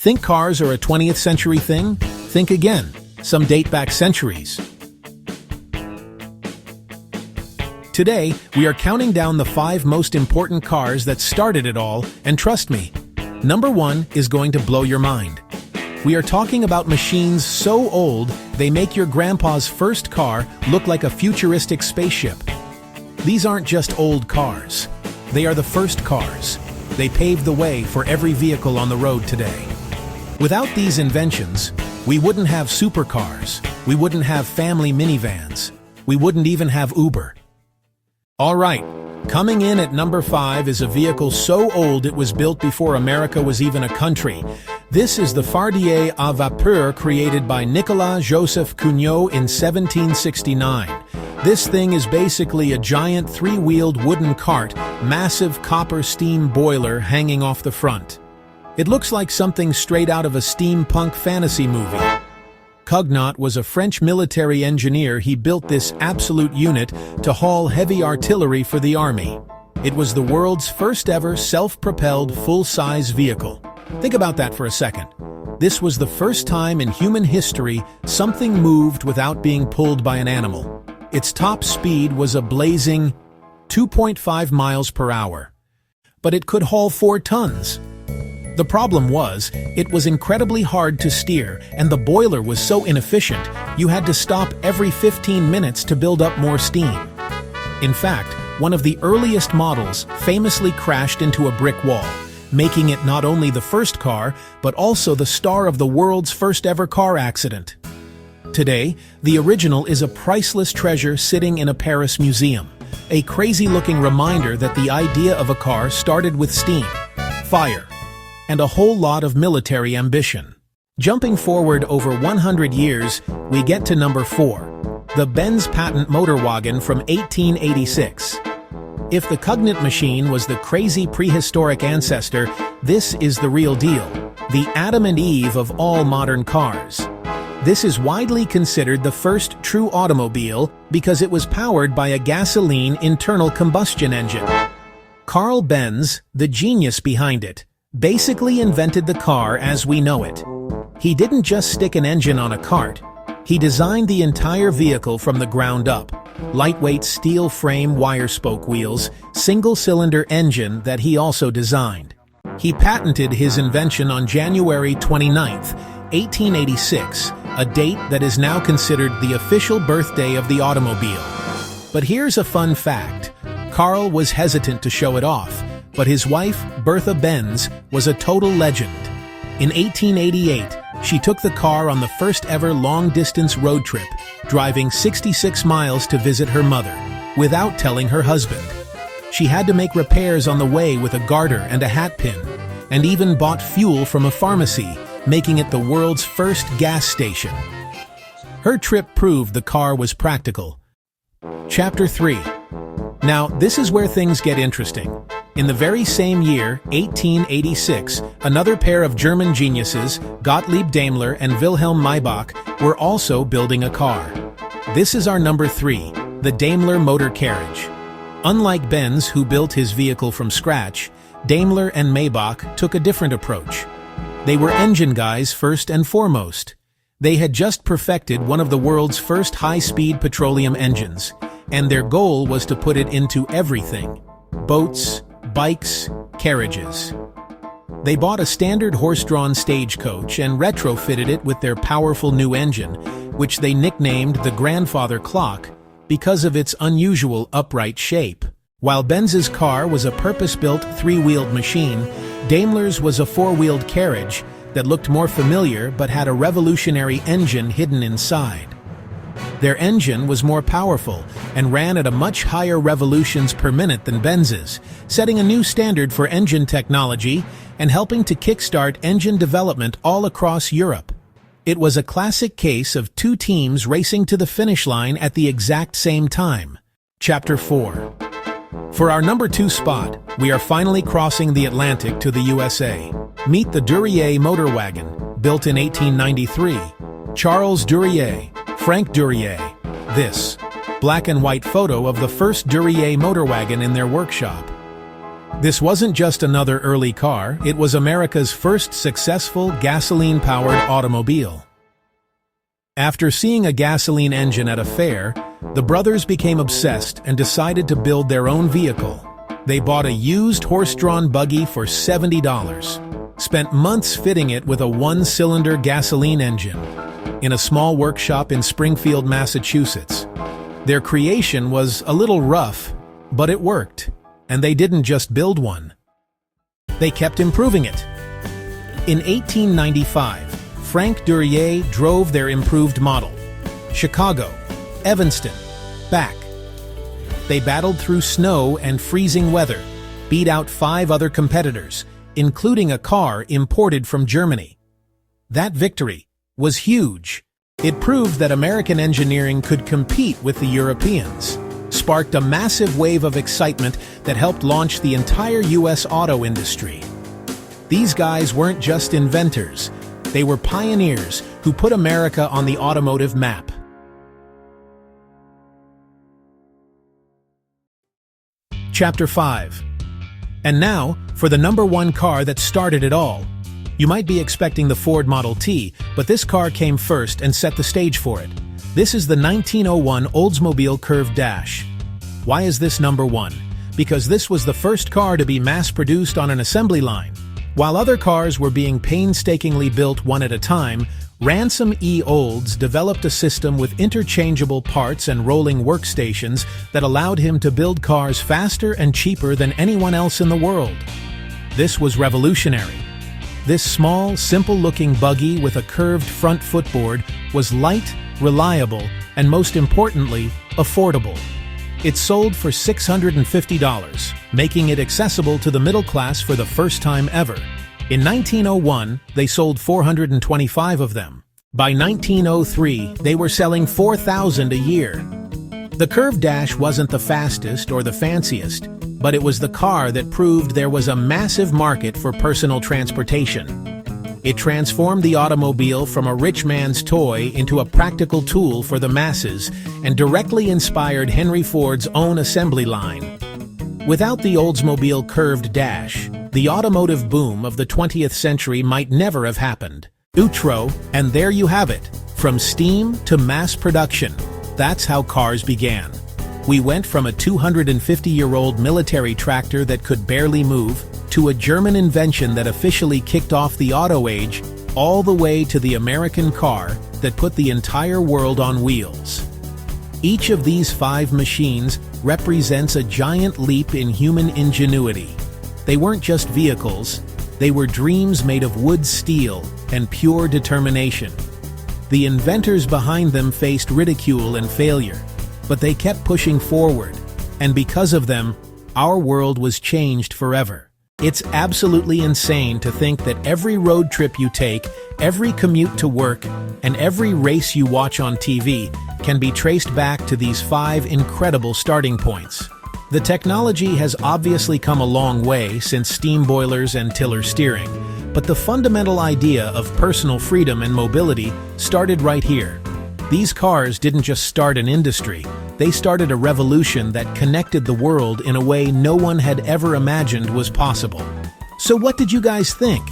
Think cars are a 20th century thing? Think again. Some date back centuries. Today, we are counting down the 5 most important cars that started it all, and trust me, number 1 is going to blow your mind. We are talking about machines so old, they make your grandpa's first car look like a futuristic spaceship. These aren't just old cars. They are the first cars. They paved the way for every vehicle on the road today. Without these inventions, we wouldn't have supercars, we wouldn't have family minivans, we wouldn't even have Uber. All right, coming in at number 5 is a vehicle so old it was built before America was even a country. This is the Fardier à vapeur created by Nicolas Joseph Cugnot in 1769. This thing is basically a giant 3-wheeled wooden cart, massive copper steam boiler hanging off the front. It looks like something straight out of a steampunk fantasy movie. Cugnot was a French military engineer. He built this absolute unit to haul heavy artillery for the army. It was the world's first ever self-propelled full-size vehicle. Think about that for a second. This was the first time in human history something moved without being pulled by an animal. Its top speed was a blazing 2.5 miles per hour. But it could haul 4 tons. The problem was, it was incredibly hard to steer, and the boiler was so inefficient, you had to stop every 15 minutes to build up more steam. In fact, one of the earliest models famously crashed into a brick wall, making it not only the first car, but also the star of the world's first ever car accident. Today, the original is a priceless treasure sitting in a Paris museum, a crazy-looking reminder that the idea of a car started with steam, fire, and a whole lot of military ambition. Jumping forward over 100 years, we get to number 4, the Benz patent motor wagon from 1886. If the Cugnot machine was the crazy prehistoric ancestor, this is the real deal, the Adam and Eve of all modern cars. This is widely considered the first true automobile because it was powered by a gasoline internal combustion engine. Carl Benz, the genius behind it, basically invented the car as we know it. He didn't just stick an engine on a cart. He designed the entire vehicle from the ground up. Lightweight steel frame wire spoke wheels, single-cylinder engine that he also designed. He patented his invention on January 29, 1886, a date that is now considered the official birthday of the automobile. But here's a fun fact. Carl was hesitant to show it off, but his wife, Bertha Benz, was a total legend. In 1888, she took the car on the first ever long-distance road trip, driving 66 miles to visit her mother, without telling her husband. She had to make repairs on the way with a garter and a hat pin, and even bought fuel from a pharmacy, making it the world's first gas station. Her trip proved the car was practical. Chapter 3. Now, this is where things get interesting. In the very same year, 1886, another pair of German geniuses, Gottlieb Daimler and Wilhelm Maybach, were also building a car. This is our number 3, the Daimler motor carriage. Unlike Benz, who built his vehicle from scratch, Daimler and Maybach took a different approach. They were engine guys first and foremost. They had just perfected one of the world's first high-speed petroleum engines, and their goal was to put it into everything: boats, bikes, carriages. They bought a standard horse-drawn stagecoach and retrofitted it with their powerful new engine, which they nicknamed the Grandfather Clock because of its unusual upright shape. While Benz's car was a purpose-built 3-wheeled machine, Daimler's was a 4-wheeled carriage that looked more familiar but had a revolutionary engine hidden inside. Their engine was more powerful and ran at a much higher revolutions per minute than Benz's, setting a new standard for engine technology and helping to kickstart engine development all across Europe. It was a classic case of 2 teams racing to the finish line at the exact same time. Chapter 4. For our number 2 spot, we are finally crossing the Atlantic to the USA. Meet the Duryea motor wagon, built in 1893. Charles Duryea, Frank Duryea. This black and white photo of the first Duryea motor wagon in their workshop. This wasn't just another early car, it was America's first successful gasoline-powered automobile. After seeing a gasoline engine at a fair, the brothers became obsessed and decided to build their own vehicle. They bought a used horse-drawn buggy for $70, spent months fitting it with a one-cylinder gasoline engine in a small workshop in Springfield, Massachusetts. Their creation was a little rough, but it worked, and they didn't just build one. They kept improving it. In 1895, Frank Duryea drove their improved model. Chicago, Evanston, back. They battled through snow and freezing weather, beat out 5 other competitors, including a car imported from Germany. That victory was huge. It proved that American engineering could compete with the Europeans, sparked a massive wave of excitement that helped launch the entire U.S. auto industry. These guys weren't just inventors, they were pioneers who put America on the automotive map. Chapter 5. And now, for the #1 car that started it all. You might be expecting the Ford Model T, but this car came first and set the stage for it. This is the 1901 Oldsmobile Curved Dash. Why is this #1? Because this was the first car to be mass-produced on an assembly line. While other cars were being painstakingly built one at a time, Ransom E. Olds developed a system with interchangeable parts and rolling workstations that allowed him to build cars faster and cheaper than anyone else in the world. This was revolutionary. This small, simple-looking buggy with a curved front footboard was light, reliable, and most importantly, affordable. It sold for $650, making it accessible to the middle class for the first time ever. In 1901, they sold 425 of them. By 1903, they were selling 4,000 a year. The Curved Dash wasn't the fastest or the fanciest, but it was the car that proved there was a massive market for personal transportation. It transformed the automobile from a rich man's toy into a practical tool for the masses and directly inspired Henry Ford's own assembly line. Without the Oldsmobile Curved Dash, the automotive boom of the 20th century might never have happened. Outro, and there you have it. From steam to mass production, that's how cars began. We went from a 250-year-old military tractor that could barely move to a German invention that officially kicked off the auto age, all the way to the American car that put the entire world on wheels. Each of these 5 machines represents a giant leap in human ingenuity. They weren't just vehicles, they were dreams made of wood steel and pure determination. The inventors behind them faced ridicule and failure, but they kept pushing forward, and because of them, our world was changed forever. It's absolutely insane to think that every road trip you take, every commute to work, and every race you watch on TV can be traced back to these 5 incredible starting points. The technology has obviously come a long way since steam boilers and tiller steering, but the fundamental idea of personal freedom and mobility started right here. These cars didn't just start an industry, they started a revolution that connected the world in a way no one had ever imagined was possible. So what did you guys think?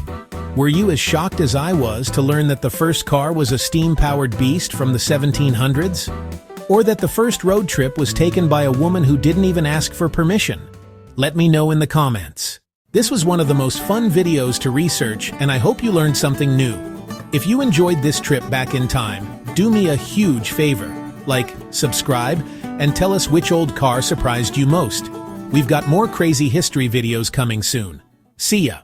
Were you as shocked as I was to learn that the first car was a steam-powered beast from the 1700s? Or that the first road trip was taken by a woman who didn't even ask for permission? Let me know in the comments. This was one of the most fun videos to research, and I hope you learned something new. If you enjoyed this trip back in time, do me a huge favor. Like, subscribe, and tell us which old car surprised you most. We've got more crazy history videos coming soon. See ya!